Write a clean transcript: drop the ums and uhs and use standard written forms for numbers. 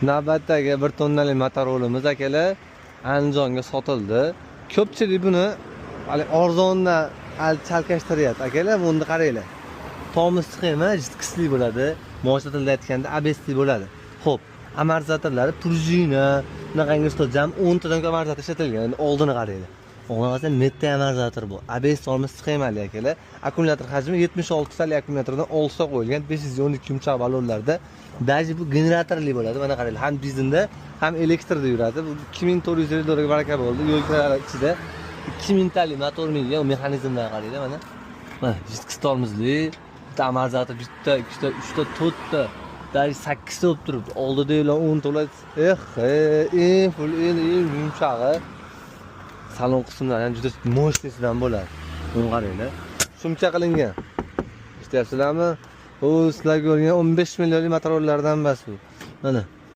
Navbatdagi 1 tonnalik motorolimiz akalar Andijonga sotildi. Ko'pchilik buni hali arzondan chalkashtiryapti akalar. Buni qaranglar. Tomi sxema jitkisli bo'ladi. Moshina tilida aytganda abesli bo'ladi. Xo'p, amortizatorlari prujina, bunaqangi jam 10 tadan amortizator ishlatilgan. Endi oldini qaranglar. O'g'lasa netta amortizator bu. ABS tormoz sxemali akalar. Akkumulyator hajmi 76 talik akkumulyatordan olsa qo'yilgan 512 yumshoq ballonlarda. Daji bu generatorli bo'ladi. Mana qaranglar, ham benzinda, ham elektrda yuradi. Bu 2400 dollarga baraka bo'ldi. Yo'lkalar ichida 2000 talik motor mingan mexanizmdan qaranglar mana. Mana jitkis tormozli, bitta amortizator, bitta, ikkita, uchta, to'rtta, daji 8 ta bo'lib turibdi. Oldida 10 to'la. Full yumshog'i. Salon qismlari ham juda mощныйsidan bo'ladi. Buni qaranglar. Shumcha qilingan. Eshityapsizlarmi? Bu sizlar ko'rgan 15 millionlik motorollardan emas bu. Mana